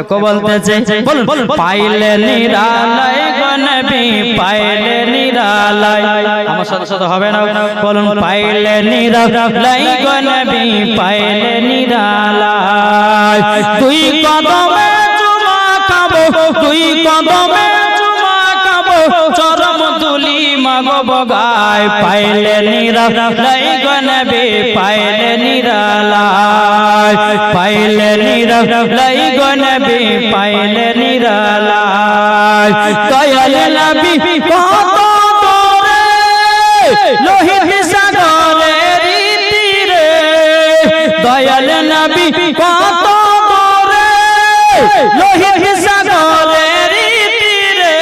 দেখো বলতেছে বলুন পাইলে নিরালয় গো নবী পাইলে নিরালয় আমার সাথে সাথে হবে না বলুন পাইলে নিরালয় গো নবী পাইলে নিরালয় তুই কদমে চুমা খাবো তুই কদমে চুমা খাবো চরম তুলি মাগো বগায় পাইলে নিরালয় গো নবী পাইলে নিরালয় পাইলে নিরালয় গো নবী পাইলে নিরালয় দয়াল নবী কত দূরে লোহিত সাগরের তীরে দয়াল নবী কত দূরে লোহিত সাগরের তীরে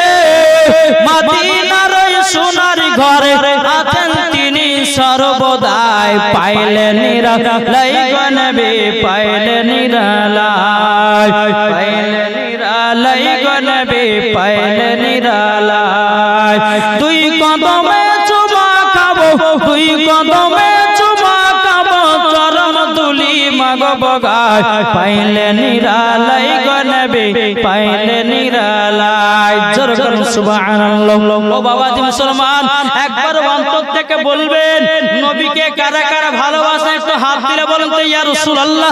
মদিনার সোনার ঘরে আছেন তিনি সর্বদাই পাইলে নিরালয় গো নবী পাইলে নিরালয় পাইলে নিরালয় গো নবী পাইলে নিরালয় তুই কদমে চুমা খাবো তুই কদমে চুমা খাবো চরণ তুলি মাগো বগায় পাইলে নিরালয় গো নবী পাইলে নিরালয় জোরে করুন সুবহানাল্লাহ ও বাবাজি মুসলমান একবার অন্তর থেকে বলবেন নবীকে কারা কারা ভালোবাসেন একটু হাত তুলে বলুন তো ইয়া রাসূলুল্লাহ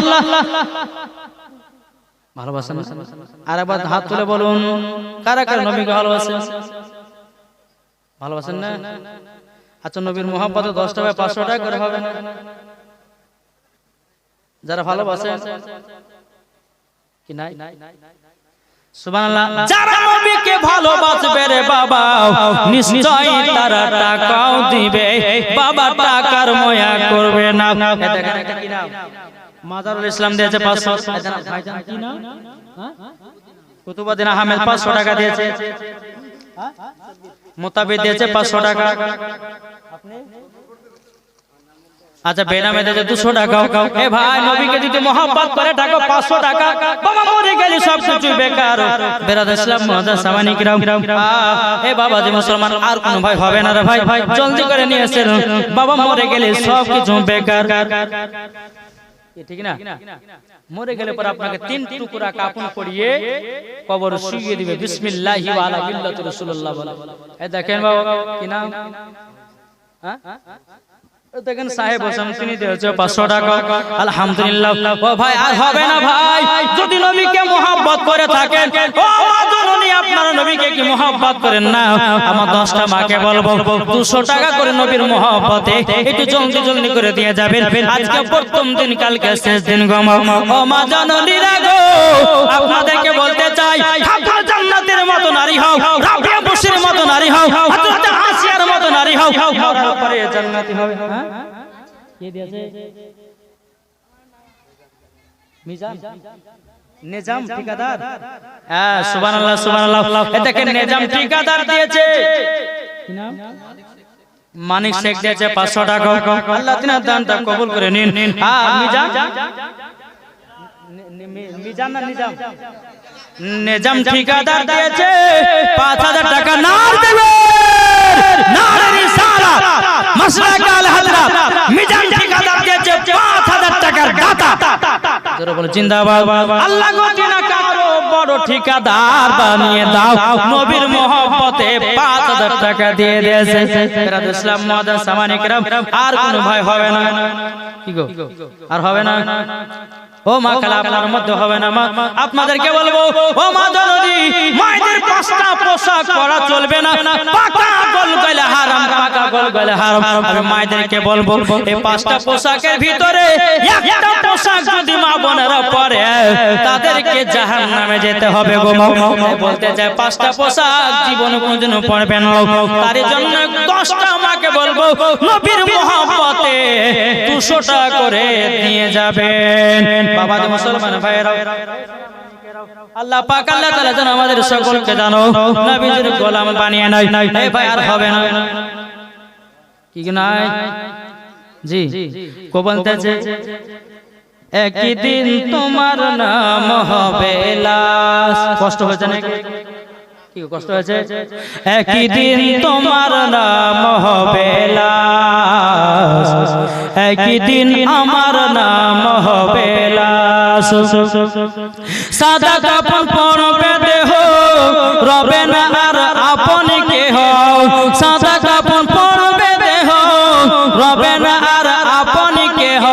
ভালোবাসেন আর একবার হাত তুলে বলুন কারা কারা নবীকে ভালোবাসেন ভালোবাসেন না আচ্ছা নবীর মোহাব্বতে 10 টাকা 500 টাকা করে হবে না যারা ভালোবাসেন কি নাই সুবহানাল্লাহ যারা নবীকে ভালোবাসবে রে বাবা নিশ্চয়ই তারা টাকাও দিবে বাবা টাকার মায়া করবে না দেখেন এটা কি নাম মাজারুল ইসলাম দিয়েছে 500 ভাইজান কি নাম কুতুবউদ্দিন আহমেদ 500 টাকা দিয়েছে মুতাবিদ দিয়েছে 500 টাকা আপনি আচ্ছা বেনামে দিয়েছে 200 টাকা এ ভাই নবীকে যদি mohabbat করে টাকা 500 টাকা বাবা মরে গেলে সব কিছু বেকার বেরাদার ইসলাম মুআজ্জাজ সামানি কিরাম এ বাবা যে মুসলমান আর কোন ভাই হবে না রে ভাই জলদি করে নিয়ে এসেন বাবা মরে গেলে সব কিছু বেকার ঠিক না মরে গেলে পর আপনাকে 3 টুকরা কাফন পরিয়ে কবর শুইয়ে দিবে বিসমিল্লাহি ওয়া আলা মিল্লাতি রাসূলুল্লাহ বলে এই দেখেন বাবা কি নাম হ্যাঁ দেখেন সাহেব হোসেন তিনি দিয়েছে 500 টাকা আলহামদুলিল্লাহ ও ভাই আর হবে না ভাই যদি নবীকে mohabbat করে থাকেন ও মা জননী আপনারা নবীকে কি mohabbat করেন না আমার 10টা মাকে বলবো 200 টাকা করে নবীর mohabbaতে একটু জলদি জলদি করে দিয়ে যাবেন আজকে প্রথম দিন কালকে শেষ দিন গো ও মা জননী রাগো আপনাদেরকে বলতে চাই আপনারা জান্নাতের মতো নারী হও রাবিয়া বশিরের মতো নারী হও হযরত আসিয়ার মতো নারী হও মরার পরে জান্নাতি হবে কে দিয়েছে মিজান নিজাম ঠিকাদার হ্যাঁ সুবহানাল্লাহ সুবহানাল্লাহ এটাকে নিজাম ঠিকাদার দিয়েছে কি নাম মানিক শেখ দিয়েছে 500 টাকা আল্লাহ তিনার দানটা কবুল করে নিন হ্যাঁ মিজান মিজান না নিজাম নিজাম ঠিকাদার দিয়েছে 5000 টাকা নার দেবে নার রিসালাত মাসলাক আল হযরত মিজান ঠিকাদার দিয়েছে 5000 টাকার দাতা জোরে বলো জিন্দাবাদ আল্লাহ গো তিনা কারো বড় ঠিকাদার বানিয়ে দাও নবীর mohabbaতে 5000 টাকা দিয়ে দিয়েছে বেরাদ ইসলাম মুআজ্জাজ সামানি কিরাম আর কোন ভাই হবে না কি গো আর হবে না ও মা কালা আপনার মধ্যে হবে না মা আপনাদেরকে বলবো ও মা জননী মায়েদের 5টা পোশাক পরা চলবে না পাকা গলগলে হারাম পাকা গলগলে হারাম আমি মায়েদেরকে বলবো এই 5টা পোশাকের ভিতরে একটা পোশাক যদি মা বোনেরা পরে তাদেরকে জাহান্নামে যেতে হবে গো মা বলতে চাই 5টা পোশাক জীবনে কোনোদিনও পরবে না তার জন্য 10টা মাকে বলবো নবীর mohabbaতে 200 টাকা করে দিয়ে যাবেন বাবা যে মুসলমান ভাইরা আল্লাহ পাক আল্লাহ তাআলা যেন আমাদের সকলকে জানো নবীর গোলাম বানিয়ে নাই এই ভাই আর হবে না কি নাই জি কো বলতেছে একদিন তোমার নাম হবে লাশ কষ্ট হয়েছে নাকি কি কষ্ট হয়েছে একদিন তোমার নাম হবে লাশ একদিন আমার নাম হবে লাশ সাদা কাপড় পরবে দেহ রবে না আর আপন কেহ সাদা কাপড় পরবে দেহ রবে না আর আপন কেহ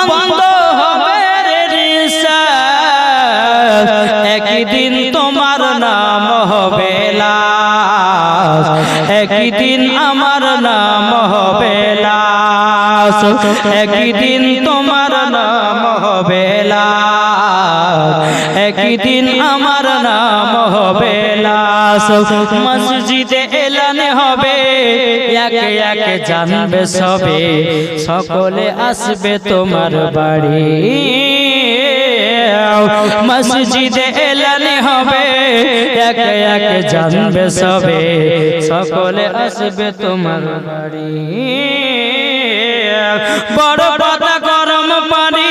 বন্ধ হবে রে রিসাস একদিন তোমার নাম হবে লাশ একদিন আমার নাম হবে লাশ একদিন তোমার নাম হবে লাশ একদিন আমার নাম হবে লাশ মসজিদে এলান হবে একে একে জানবে সবে সকলে আসবে তোমার বাড়ি মসজিদে এলান হবে একে একে জানবে সবে সকলে আসবে তোমার বাড়ি বড় পাতা গরম পানি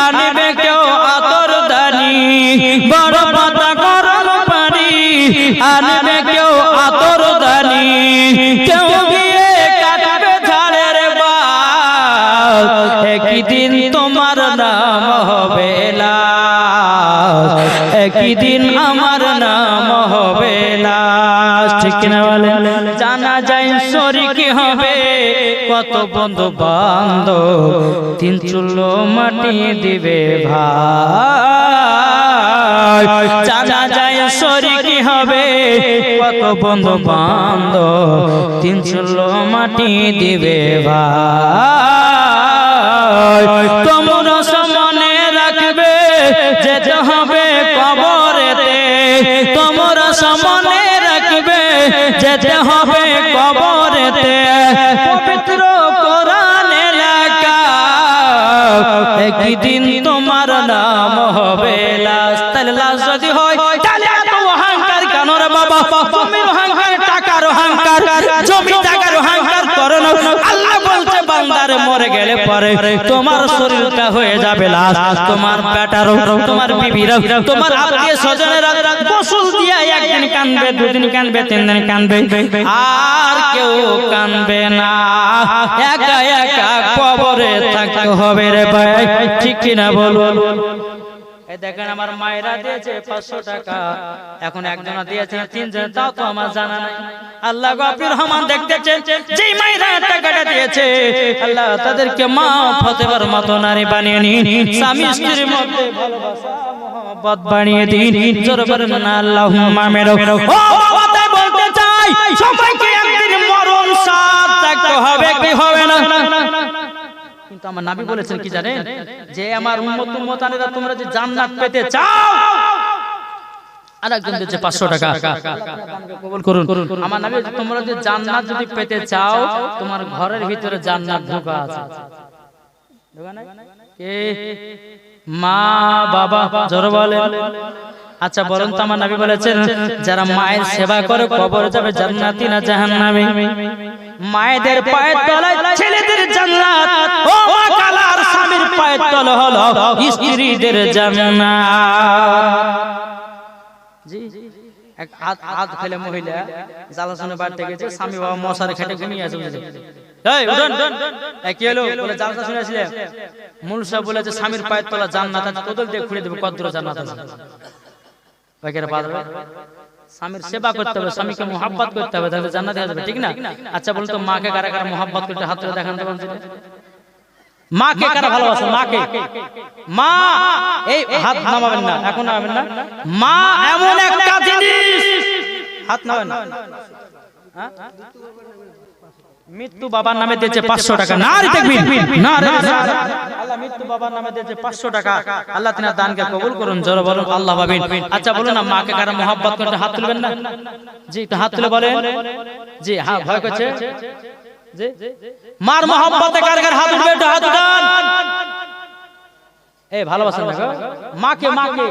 আনবে কেউ আতর দানি বড় পাতা গরম পানি আনবে কেউ আতর দানি কেউ গিয়ে কাটবে ঝাড়ের বাল একদিন তোমার নাম হবে লাশ একদিন আমার নাম হবে লাশ ঠিক না বলে জানা যায় শরীক হবে কত বন্ধু বান্ধব তিন চুলো মাটি দিবে ভাই জানা যায় শরীক হবে কত বন্ধু বান্ধব তিন চুলো মাটি দিবে ভাই তোমরা সামনে রাখবে যেতে হবে কবরেতে তোমরা সামনে রাখবে যেতে হবে কবরেতে পবিত্র কোরআনে লেখা একদিন তোমার নাম হবে লাশ তাহলে লাশ যদি হয় তাহলে এত অহংকার কেন রে বাবা জমির অহংকার টাকার অহংকার জমি টাকার অহংকার করো না আল্লাহ বলছে বান্দার মরে গেলে পরে তোমার শরীরটা হয়ে যাবে লাশ তোমার বেটারও তোমার বিবিরও তোমার আত্মীয় স্বজনেরা গোসল দিয়া একদিন কানবে দুদিন কানবে তিন দিন কানবে আর কেউ কানবে না একা একা কবরে থাকতে হবে রে ভাই ঠিক কিনা বলো এই দেখেন আমার মায়েরা দিয়েছে 500 টাকা এখন একজনা দিয়েছে 3 তাও তো আমার জানা নাই আল্লাহ গফুর রহমান দেখতেছেন যেই মায়েরা টাকাটা দিয়েছে আল্লাহ তাদেরকে মা ফতেবার মতো নারী বানিয়ে নিন স্বামী স্ত্রীর মধ্যে ভালোবাসা মহব্বত বানিয়ে দিন জোরে বলেন না আল্লাহুম্মা আমিন ও বাবা তাই বলতে চাই সবাইকে একদিন মরণ সাথ থাকতে হবে কি হবে না কিন্তু আমার নবী বলেছেন কি জানেন যে আমার উম্মত উম্মতানেরা তোমরা যে জান্নাত পেতে চাও আরেকজন দিয়েছে 500 টাকা কবুল করুন আমার নবী তোমরা যে জান্নাত যদি পেতে চাও তোমার ঘরের ভিতরে জান্নাত ঢোকা আছে ঢোকা নাই কে মা বাবা জোরে বলেন আচ্ছা বলুন তো আমার নবী বলেছেন যারা মায়ের সেবা করে কবরে যাবে জান্নাতি না জাহান্নামী মায়েদের পায়ের তলায় ছেলেদের জান্নাত ও মা কালার স্বামীর পায়ের তলা হলো স্ত্রীদের জান্নাত জি এক আধ ফেলে মহিলা জালাসনে বাড়তে গেছে স্বামী বাবা মশার খেটে ঘুমিয়ে আছে বুঝলে এই উঠুন এই কি হলো বলে জালসা শুনে আসলে মূল সাহেব বলেছে স্বামীর পায়ের তলা জান্নাত আছে কোদল দিয়ে খুঁড়ে দেবে কদ্দুর জান্নাত আছে বাকিরা পারবে স্বামীর সেবা করতে হবে স্বামীকে মোহাব্বত করতে হবে তাহলে জান্নাতে আসবে ঠিক না আচ্ছা বলুন তো মাকে কারা কারা মোহাব্বত করতে হাত তুলে দেখান তো বলছি মাকে কারা ভালোবাসে মাকে মা এই হাত নামাবেন না এখন নামাবেন না মা এমন একটা জিনিস হাত নামাবেন না হ্যাঁ মৃত্যু বাবার নামে দিয়েছে 500 টাকা নারী তাকবীর নারে আল্লাহ মৃত্যু বাবার নামে দিয়েছে 500 টাকা আল্লাহ তিনার দানকে কবুল করুন জোরে বলুন আল্লাহ ভাবিন আচ্ছা বলুন না মাকে কারা মোহাব্বত করতে হাত তুলবেন না জি তো হাত তুলে বলেন জি হ্যাঁ ভয় করছে জি মার মোহাব্বতে কার কার হাত উঠবে একটু হাত উঠান এই ভালোবাসেন না মাকে মাকে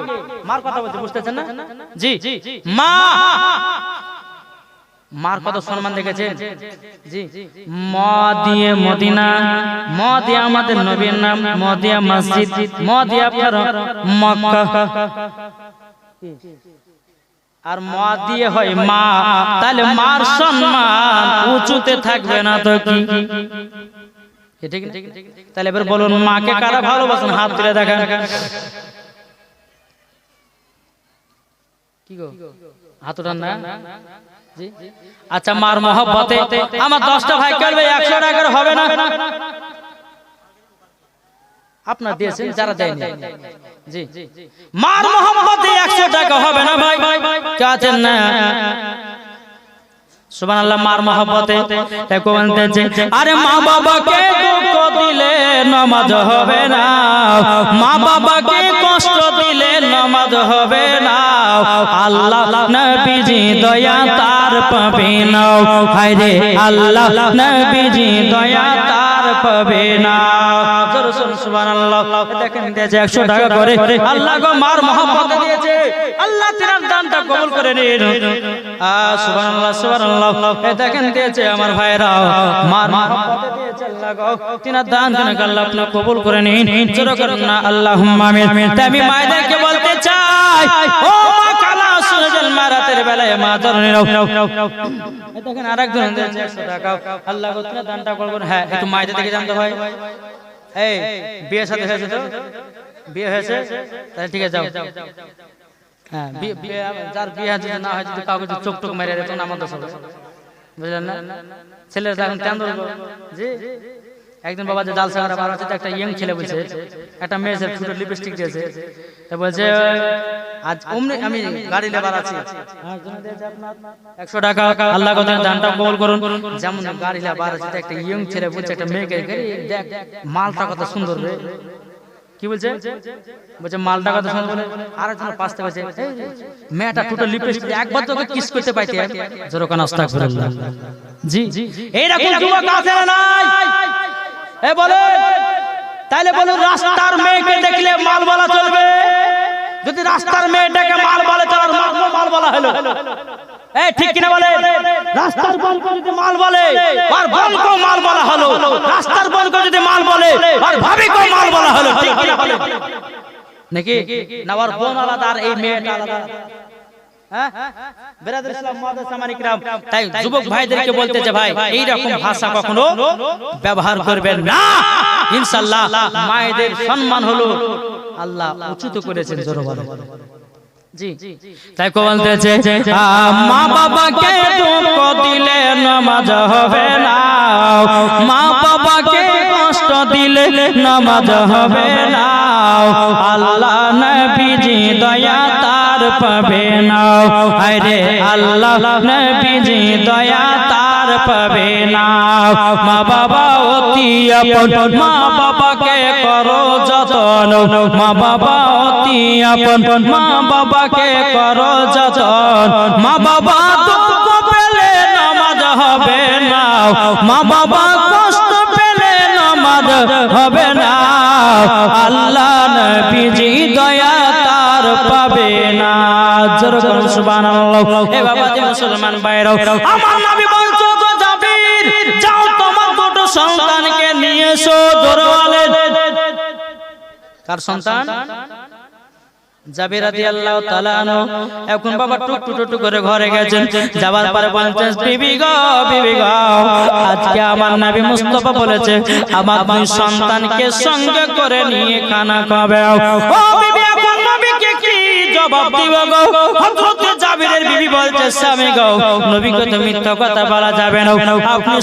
মার কথা বলতে বুঝতেছেন না জি মা মার কত সম্মান দেখেছেন জি মা দিয়ে মদিনা মা দিয়ে আমাদের নবীর নাম মা দিয়ে মসজিদ মা দিয়ে আপনার মক্কা আর মা দিয়ে হয় মা তাহলে মার সম্মান উঁচুতে থাকবে না তো কি ঠিক না? তাহলে এবার বলুন মাকে কারা ভালোবাসেন হাত তুলে দেখান। কি গো হাত উঠান না জি। আচ্ছা মার মহব্বতে আমার 10টা ভাই করবে 100 টাকার হবে না? আপনার দিয়েছেন যারা দেয়নি জি। মার মহব্বতে 100 টাকা হবে না ভাই? কে আছেন না? সুবহানাল্লাহ। মার মহব্বতে দেখো বলতেছে আরে মা বাবাকে দুঃখ দিলে নামাজ হবে না, মা বাবাকে কষ্ট দিলে নামাজ হবে না, আল্লাহ নবীজি দয়া তার পাবে না, হায় রে আল্লাহ নবীজি দয়া তার পাবে না। সুবহানাল্লাহ। দেখেন দিয়েছে 100 টাকা করে, আল্লাহ গো মার মহব্বত দিয়েছে, আল্লাহ তিনার দানটা কবুল করে নিন। সুবহানাল্লাহ সুবহানাল্লাহ। দেখেন দিয়েছে আমার ভাইরা মার মহব্বত দিয়েছে, আল্লাহ গো তিনার দান আল্লাহ আপনি কবুল করে নিন। জোরে করুন না আল্লাহুম্মা আমিন। তাই আমি মায়েদেরকে বলতে চাই ও মা কালা সুজল মারাতের বেলায় মা ধরে নাও। দেখেন আরেকজন দিয়েছে 100 টাকা, আল্লাহ গো তিনার দানটা কবুল করুন। হ্যাঁ একটু মায়েদের দিকে জানতে হয়। এই বিয়ে সাথে হয়েছে তো? বিয়ে হয়েছে তাহলে ঠিক আছে যাও। হ্যাঁ যার বিয়ে যদি না হয় যদি কাউকে চোখ টোক মেরে দেয় তখন আমাদের সব বুঝলেন না? ছেলেরা এখন কেন জি। একদিন বাবা যে জাল সাগরা বার আছে একটা ইয়ং ছেলে বলছে একটা মেয়ে ছোট লিপস্টিক দিয়েছে, তা বলছে আজ অমনি আমি গাড়ি লেবার আছি 100 টাকা, আল্লাহ কত দানটা কবুল করুন। যেমন গাড়ি লেবার আছে একটা ইয়ং ছেলে বলছে একটা মেয়েকে দেখ মালটা কত সুন্দর রে, কি বলছে বলছে মালটা কত সুন্দর বলে আরেকজন পাশে বলছে মেয়েটা টোটাল লিপস্টিক একবার তোকে কিস করতে পাইতে জোরকান আস্তাগফিরুল্লাহ জি। এইরকম যুবক আছে না নাই? এ বলে তাইলে বলুন রাস্তার মেয়েকে দেখলে মাল বলা চলবে? যদি রাস্তার মেয়েটাকে মাল বলে তার মাল বলা হলো, এই ঠিক কিনা বলে? রাস্তার বলকে যদি মাল বলে আর বলকে মাল বলা হলো, রাস্তার বলকে যদি মাল বলে আর ভাবিকে মাল বলা হলো, ঠিক কিনা বলে? নাকি না ওর বোন আলাদা আর এই মেয়েটা আলাদা? হ্যাঁ বেরাদর ইসলাম মুআদ্দাস সামানিক রাম। তাই যুবক ভাইদেরকে বলতেছে ভাই এই রকম ভাষা কখনো ব্যবহার করবেন না। ইনশাআল্লাহ মায়েদের সম্মান হলো আল্লাহ উচ্চত করেছেন জোরে বলেন জি। তাই কো বলতেছে মা বাবাকে দুঃখ দিলে নামাজ হবে না, মা বাবাকে কষ্ট দিলে নামাজ হবে না, আল্লাহ নবীজি দয়া তার পাবে না, হায় রে আল্লাহ নবীজি দয়া তার পাবে না। মা বাবা অতি আপন, মা বাবাকে করো যতন, মা বাবা অতি আপন, মা বাবাকে করো যতন, মা বাবা দুঃখ পেলে নামাজ হবে না, মা বাবা কষ্ট পেলে নামাজ হবে না, আল্লাহ নবীজি দয়া তার পাবে না। জোরে বলুন সুবহানাল্লাহ। এ বাবা যে মুসলমান ভাইরা আমার নবী বলছো গো জাবির যাও তোমার দুটো সন্তানকে নিয়ে এসো। জোরে বলেন কার সন্তান? জাবির রাদিয়াল্লাহু তাআলা আনহু। এখন বাবা টুক করে ঘরে গেছেন, যাবার পরে বলছেন বিবি গো আজকে আমার নবী মুস্তাফা বলেছে আমার দুই সন্তানকে সঙ্গে করে নিয়ে খানা খাবে। ও বিবি এখন নবীকে কি জবাব দিব গো? হযরত জাবিরের বিবি বলছে স্বামী গো নবীকে তো মিথ্যা কথা বলা যাবে না, আপনি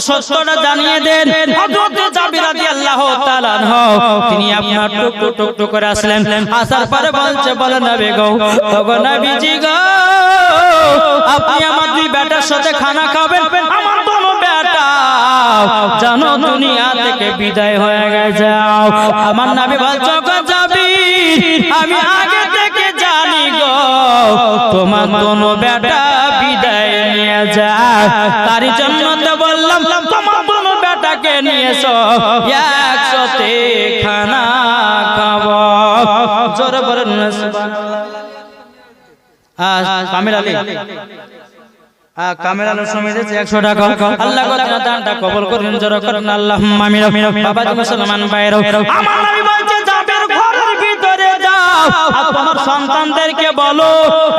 সত্যটা জানিয়ে দেন। হযরত জাবির রাদিয়াল্লাহু তাআলা আনহু তিনি আপনার টুক করে আসলেন, আসার পরে বলে নবী গো ওগো নবীজি গো আপনি আমার দুই বেটার সাথে খানা খাবেন, আমার দোনো বেটা জানো দুনিয়া থেকে বিদায় হয়ে গেছে। আমার নবী বলছো গো জাবির আমি আগে থেকে জানি গো তোমার দোনো বেটা বিদায় নিয়ে যায়, তারই জন্য তো বললাম তোমার দোনো বেটাকে নিয়ে এসো একসাথে খানা খাবো। জোরে বলেন কামেল আলী কামেল আলী সমিতি 100 টাকা, আল্লাহ দানটা কবুল করুন। জোরে করেন আল্লাহুম্মা আমিন। বাবা মুসলমান ভাইরা আমার নবী বলছে জাবির ঘরের ভিতরে যাও আর তোমার সন্তানদেরকে বলো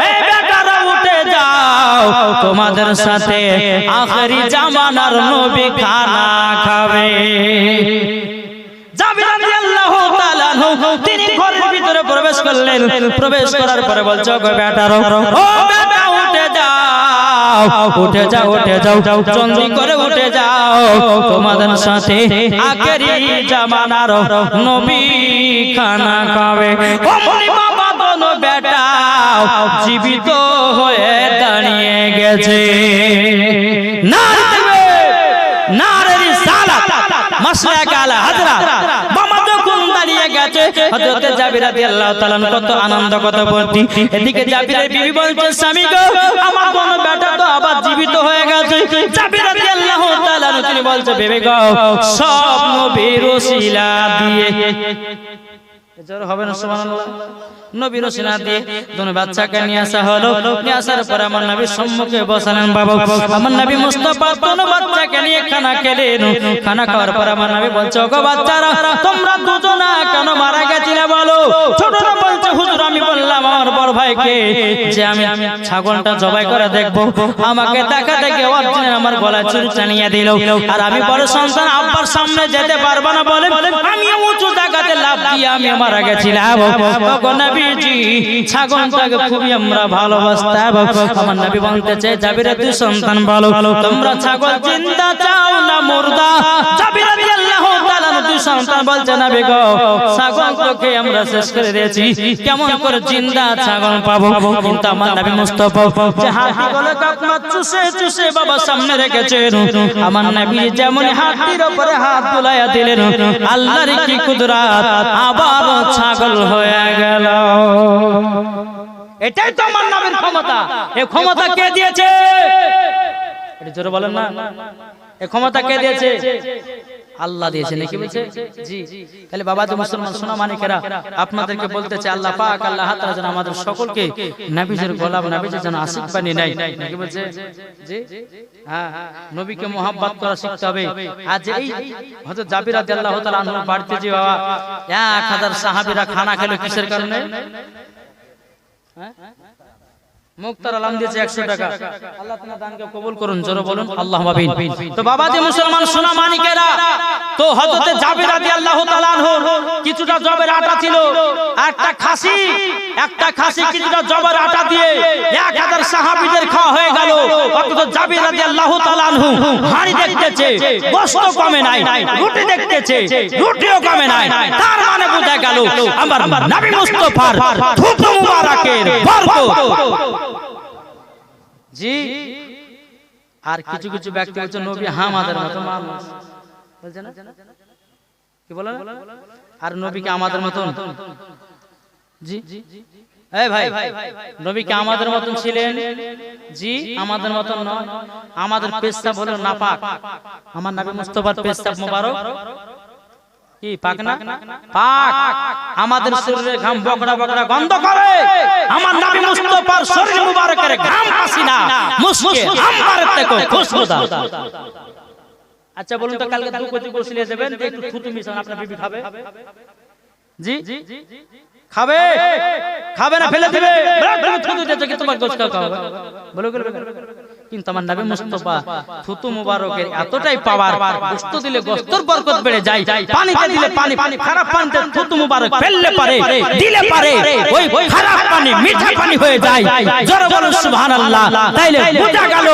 এই বেটারা উঠে যাও যাও তোমাদের সাথে আখেরি জামানার নবী খানা খাবে। জাবির রাদিয়াল্লাহু তাআলা তিনি ঘরের ভিতরে প্রবেশ করলেন। প্রবেশ করার পরে বলছে গো বেটারো, ও বেটা উঠে যাও, উঠে যাও, উঠে যাও, জলদি করে উঠে যাও, তোমাদের সাথে আখেরি জামানার নবী খানা খাবে। ওমনি বাবা দোনো বেটা জীবিত হয়ে দাঁড়িয়ে গেছে। নারে তাকবীর, নারে রিসালাত, মাসলাক আলা হযরত। বাবা যখন দাঁড়িয়ে গেছে, হযরত জাবির রাদিয়াল্লাহু তাআলা কত আনন্দ, কত ভক্তি। এদিকে জাবিরের বিবি বলছে, স্বামী গো, আমার কোন বেটা তো আবার জীবিত হয়ে গেছে। জাবির রাদিয়াল্লাহু তাআলা তিনি বলছে, বেবি গো, সব নবীর ওসিলা দিয়ে। জোর হবে না সুবহানাল্লাহ। নবীর ওসিলা দিয়ে দুনো বাচ্চাকে নিয়ে আসা হলো। নিয়ে আসার পর আমার নবীর সম্মুখে বসালেন। বাবা, আমার নবী মুস্তাফা দুনো বাচ্চাকে নিয়ে খানা খেলেন। খানা খাওয়ার পর আমার নবী বলছে, ওগো বাচ্চারা, তোমরা দুজনা কেন মারা গেছিলে বলো? ছোটরা বলছে, হুজুর আমি বললাম আমার বড় ভাইকে যে আমি ছাগলটা জবাই করে দেখবো। আমাকে দেখা দেখে অর্জুনের আমার গলায় ছুরি টানিয়ে দিল। আর আমি বড় সন্তান, আব্বার সামনে যেতে পারবো না বলে আমি উঁচু জায়গাতে লাফ দিয়ে আমি মারা গেছিলাম। ওগো নবীজি, ছাগলটাকে খুবই আমরা ভালোবাসতাম। আমার নবী বলতেছে, জাবিরের দুই সন্তান বলো, তোমরা ছাগল জিন্দা চাও না মুর্দা? জাবির রাদিয়াল্লাহু তাআলা দুই সন্তান বলছে, নবী গো, ছাগল তোকে আমরা শেষ করে দিয়েছি, কেমন করে জিন্দা ছাগল পাবো? কিন্তু আমার নবী মুস্তাফা যে হাতিগুলো কাকমা চুষে চুষে বাবা সামনে রেখেছেন, আমার নবী যেমন হাতির উপরে হাত বুলাইয়া দিলেন, আল্লাহর কি কুদরত, আবার ছাগল হয়ে গেল। এটাই তো আমার নবীর ক্ষমতা। এই ক্ষমতা কে দিয়েছে? এটা জোরে বলেন না। এই ক্ষমতা কে দিয়েছে? আল্লাহ দিয়েছে, নাকি বলছে? জি। তাহলে বাবা তো মুসলমান সোনা মানিকেরা, আপনাদেরকে বলতেছে, আল্লাহ পাক আল্লাহ তাআলা যেন আমাদের সকলকে নবীর গোলাম, নবীর যেন আশিক বানিয়ে নেয়, নাকি বলছে? জি। হ্যাঁ, নবীকে মোহাব্বত করা শিখতে হবে। আজ এই হযরত জাবির রাদিয়াল্লাহু তাআলা আনহুর বাড়িতে যে বাবা 1000 সাহাবীরা খানা খেলো কিসের কারণে? মুক্তার আলাম দিয়েছে 100 টাকা। আল্লাহ তোমার দানকে কবুল করুন, জোরে বলুন আল্লাহুম্মা আমিন। তো বাবা যে মুসলমান সোনা মানিকেরা, তো হযরত জাবির রাদিয়াল্লাহু তাআলা আনহু কিছুটা জবের আটা ছিল, একটা খাসি কিছুটা জবের আটা দিয়ে 1000 সাহাবীদের খাওয়া হয়ে গেল। অথচ জাবির রাদিয়াল্লাহু তাআলা আনহু হাড়ি দেখতেছে, গোশত কমে নাই, রুটি দেখতেছে, রুটিও কমে নাই। তার মানে বোঝা গেল আমার নবী মুস্তাফার থুতু মুবারকের বরকত। জি। আর কিছু কিছু ব্যক্তি বলছে নবী আমাদের মতো মানুষ, বলছে না? কি বলেন? আর নবীকে আমাদের মতন। জি। এই ভাই, নবীকে আমাদের মতন ছিলেন? জি, আমাদের মতন নয়। আমাদের পেশাব হলো নাপাক। আমার নবী মুস্তাফার পেশাব মোবারক কি পাক না? পাক। আমাদের শরীরের ঘাম বকড়া বকড়া গন্ধ করে, আমার নবী মুস্তাফার শরীর মুবারকের ঘাম পাসিনা মুস্কে আম্বারের থেকে খুশবুদার। আচ্ছা বলুন তো, কালকে 2 কেজি গোশত নিয়ে যাবেন, একটু থুতু মিশান, আপনার বিবি খাবে? জি, খাবে? খাবে না, ফেলে দিবে। তুমি থুতু দিয়েছো কি তোমার গোশত খাওয়া হবে? বলো বলো। কিন্তু আমার নবী মুস্তাফা থুতু মুবারকের এতটাই পাওয়ার, গোশত দিলে গোশতের বরকত বেড়ে যায়, পানিতে দিলে পানি, খারাপ পানিতে থুতু মুবারক ফেললে পারে, দিলে পারে ওই খারাপ পানি মিঠা পানি হয়ে যায়। জোরে বলুন সুবহানাল্লাহ। তাইলে বোঝা গেল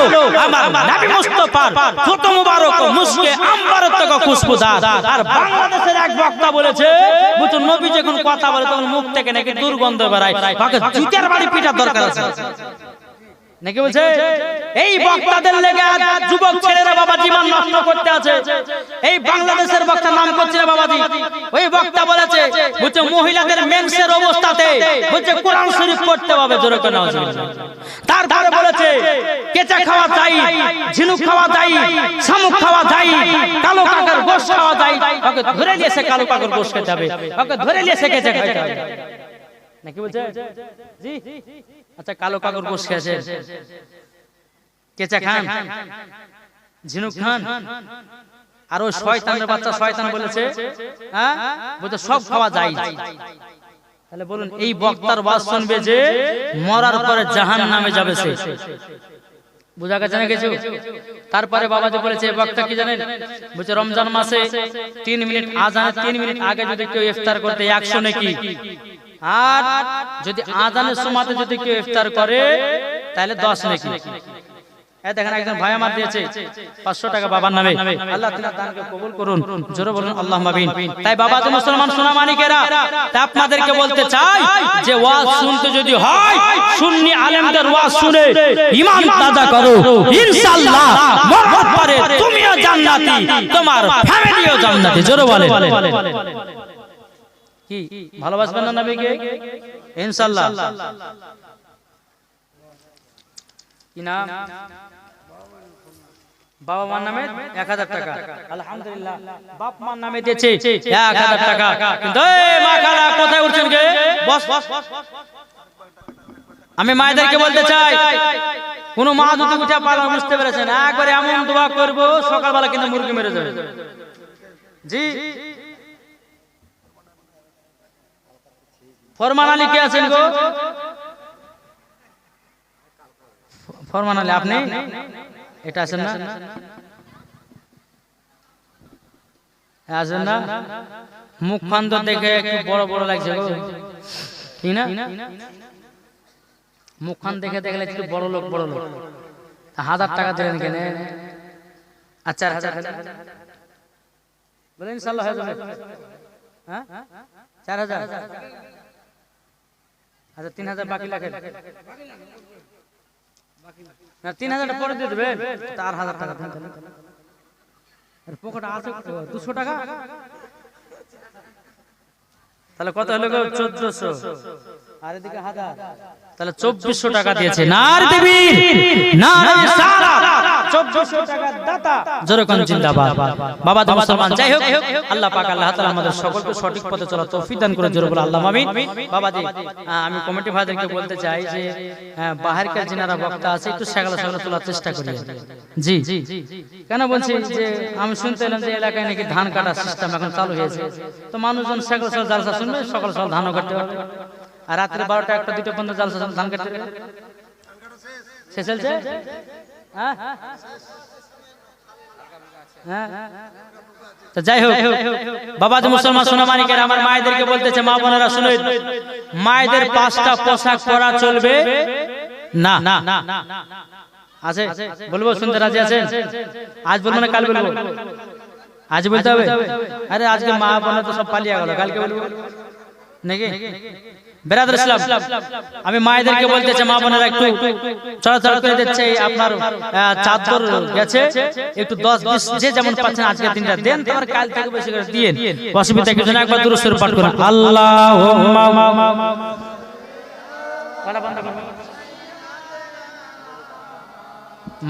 আমার নবী মুস্তাফার থুতু মুবারক মুস্কে আম্বারের থেকে খুশবুদার। আর বাংলাদেশের এক বক্তা বলেছে, বুঝুন নবী যখন কথা বলে তখন মুখ থেকে নাকি দুর্গন্ধ বেরায়, তাকে জুতার বাড়ি পিটার দরকার আছে, নাকি বলছে? এই বক্তাদের লেগে যুবক ছেলেরা বাবা জীবন নষ্ট করতে আছে। এই বাংলাদেশের বক্তা নাম করছে না বাবাজি, ওই বক্তা বলেছে বুঝছো মহিলাদের মেন্সের অবস্থাতে বুঝছো কোরআন শরীফ পড়তে হবে, জোরে করে নাও। তারপরে বলেছে কেঁচা খাওয়া যায়, ঝিনুক খাওয়া যায়, শামুক খাওয়া যায়, কালো কাকের গোশত খাওয়া যায়। ওকে ধরে নিয়ে সে কালো কাকের গোশত খেতে হবে, ওকে ধরে নিয়ে সে কেঁচা খাইতে হবে, নাকি বলছে? জি। আচ্ছা কালো কাকের গোশত খেয়েছে, কেঁচা খান, ঝিনুক খান, আর ওই শয়তানের বাচ্চা শয়তান বলেছে হ্যাঁ বলতে সব খাওয়া যায়। তাহলে বলুন এই বক্তার ওয়াজ শুনবে যে মরার পরে জাহান্নামে যাবে সে, বুঝা গেছে না কিছু? তারপরে বাবাজি বলেছে বক্তা কি জানেন, বলছে রমজান মাসে 3 মিনিট আজানের 3 মিনিট আগে যদি কেউ ইফতার করতে 100 নাকি, আর যদি আজানের সময়তে যদি কেউ ইফতার করে তাহলে 10 নাকি। এই দেখেন একজন ভাই আমার দিয়েছে 500 টাকা বাবার নামে, আল্লাহ তাআলা দানকে কবুল করুন, জোরে বলুন আল্লাহুম্মা আমিন। তাই বাবাজি মুসলমান সোনা মানিকেরা, তা আপনাদেরকে বলতে চাই যে ওয়াজ শুনতে যদি হয় সুন্নি আলেমদের ওয়াজ শুনে ঈমান তাজা করো, ইনশাআল্লাহ মরহত পরে তুমিও জান্নাতি, তোমার ফ্যামিলিও জান্নাতি, জোরে বলেন। কি ভালোবাসবেন না নবীকে? ইনশাআল্লাহ। কি নাম? বাবা মার নামে 1000 টাকা, আলহামদুলিল্লাহ। বাপ মার নামে দিয়েছে 1000 টাকা। কিন্তু এই মা খালা কোথায় উঠছেন গে? বস। আমি মায়েদেরকে বলতে চাই, কোন মা যদি উঠে পারে বুঝতে পেরেছেন, একবারে এমন দোয়া করব সকালবেলা কিন্তু মুরগি মেরে যাবে। জি ফরমান আলী কে আছেন গো? ফরমান আলী আপনি এটা আছেন না? আছেন না? মুখ খান্দ দেখে একটু বড় বড় লাগছে গো, ঠিক না? মুখ খান দেখে দেখলে একটু বড় লোক 1000 টাকা দিলেন কেন? আচ্ছা 4000 বলেন ইনশাআল্লাহ হয়ে যাবে। হ্যাঁ 4000, আচ্ছা 3000 বাকি রাখেন না, 3000 পরে দিয়ে দেবেন, তার 1000 টাকা দেন। আর পকেটে আছে 200 টাকা, তাহলে কত হলো গো? 1400, আর এদিকে 1000, তাহলে 2400 টাকা দিয়েছে। নারে তাকবীর, নারে রিসালাত, 2400 টাকা দাতা, জোরে কোন জিন্দাবাদ। বাবা তো মুসলমান, যাই হোক আল্লাহ পাক আল্লাহ তাআলা আমাদের সকলকে সঠিক পথে চলার তৌফিক দান করে, জোরে বলে আল্লাহুম্মা আমিন। বাবাজি আমি কমিটি ভাইদেরকে বলতে চাই যে বাহিরকার যিনারা বক্তা আছে একটু সেগুলো তোলার চেষ্টা করি। জি কেন বলছি যে আমি শুনতে এলাম যে এলাকায় নাকি ধান কাটার সিস্টেম এখন চালু হয়েছে, তো মানুষজন সেগুলো জালসা শুনবে, সকাল সকাল ধানও কাটতে পারবে, আর রাত্রে 12টা 1টা 2টা পর্যন্ত জালসা ধান কাটতে পারবে। শেষ চলছে? হ্যাঁ তো যাই হোক বাবা যে মুসলমান সোনা মানিকের আমার মায়েদেরকে বলতেছে, মা বোনেরা শুনুন, মায়েদের 5টা পোশাক পরা চলবে না। আছে বলবো? শুনতে রাজি আছেন? আজ বলবো না কাল বলবো? আজ বলতে হবে? আরে আজকে মা বোনেরা তো সব পালিয়ে গেল, কালকে বলবো নাকি? বেরাদর ইসলাম, আমি মায়েদেরকে বলতেছে, মা বোনেরা একটু চলাচল করে দিচ্ছে, আপনার চাদর গেছে, একটু 10-20 যে যেমন পাচ্ছেন আজকের দিনটা দেন, তোমার কাল থেকে বেশি করে দিয়েন, অসুবিধা কিছু না। একবার দুরূদ শরীফ পাঠ করুন, আল্লাহুম্মা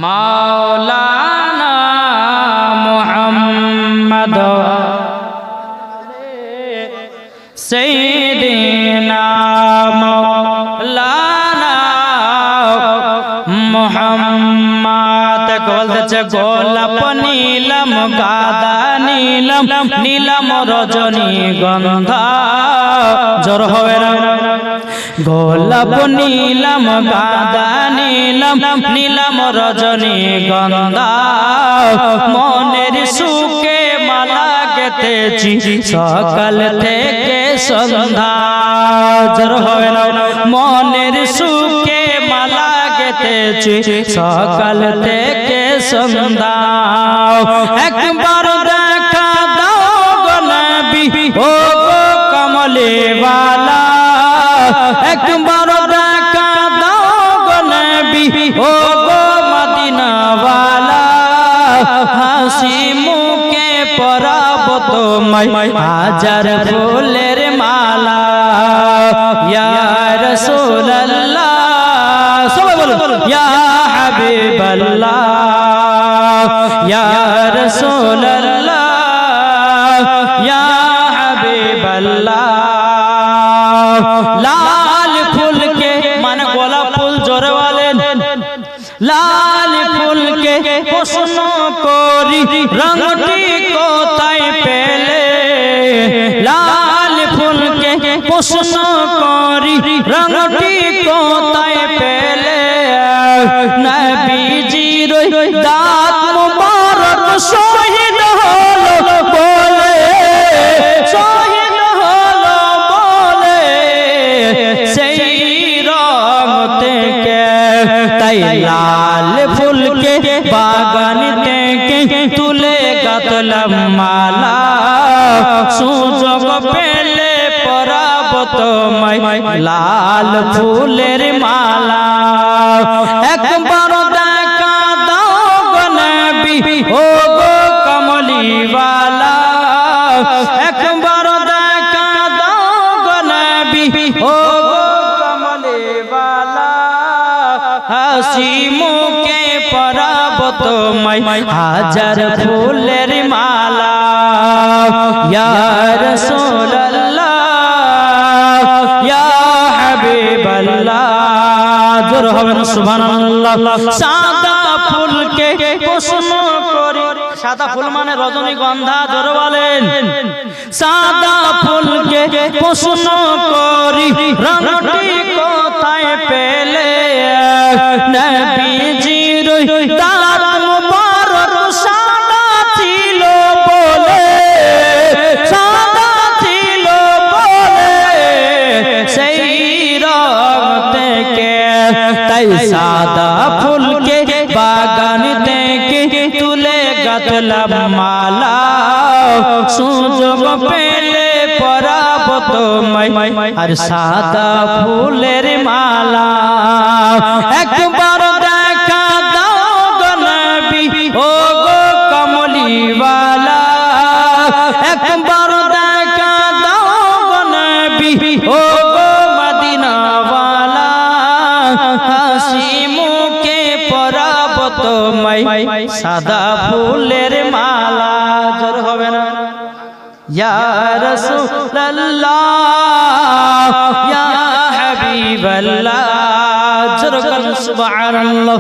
মাওলানা মুহাম্মদ সাইয়্যিদিনা মাওলানা মুহাম্মদ। বলতেছে গোলাপ নীলম গাদা নীলম নীলম রজনী গন্ধা, জোর হবে না? গোলাপ নীলম গাদা নীলম নীলম রজনী গন্ধা, মনের সুখে মালা গেঁথেছি সকাল থেকে সন্ধ্যা, জোর হবে না? মনের সুখে মালা গেঁথেছি সকাল থেকে সন্ধ্যা, একবার দেখা দাও গো নবী ও গো কমলে ওয়ালা, একবার দেখা দাও গো নবী ও গো মদিনা ওয়ালা, হাসি মুখে পরাব তোমায় হাজার ফুলের মালা, ইয়া রাসূলুল্লাহ, সবাই বলুন ইয়া হাবিবাল্লাহ, ইয়া রাসূলুল্লাহ, ইয়া হাবিবাল্লাহ। লাল ফুল के मान গোলাপ ফুল জোরে বলেন, লাল ফুল के প্রশ্ন করি রংটি কোথায় পেলে, লাল ফুল के প্রশ্ন করি রংটি কোথায় পেলে, নবীজি দাঁত মুবারক শহীদ হলো বলে, শহীদ হলো বলে সেই রং থেকে, তাই লাল ফুলকে বাগান থেকে তুলে গাঁথলাম মালা, সুযোগ পেলে পরাব তোমায় লাল ফুলের মালা। একবার দেখা দাও গো নবী ও গো কমলিওয়ালা, একবার দেখা দাও গো নবী ও গো কমলিওয়ালা, হাসি মুখে পরাব তোমায় হাজার ফুলের মালা। ইয়া রাসূলুল্লাহ ইয়া হাবিবাল্লাহ, জোর হবে না সুবহানাল্লাহ। সাদা ফুলকে প্রশ্ন করি, সাদা ফুল মানে রজনীগন্ধা, জোর বলেন। সাদা ফুলকে প্রশ্ন করি রংটি কোথায় পেলে, নবীজির দাঁত মুবারক সাদা ছিল বলে, সাদা ছিল বলে সেই রং থেকে, তাই সাদা ফুলকে বাগান থেকে তুলে গাঁথলাম মালা, সুযোগ পেলে পরাব তোমায় আর সাদা ফুলের মালা। একবার দেখা দাও গো নবী ও গো কমলিওয়ালা, একবার দেখা দাও গো নবী ও গো মদিনাওয়ালা, হাসি মুখে পরাব তোমায় সাদা ফুলের মালা। জোর হবে না? ইয়া রাসূলুল্লাহ ইয়া হাবিবাল্লাহ, জোর করুন সুবহানাল্লাহ।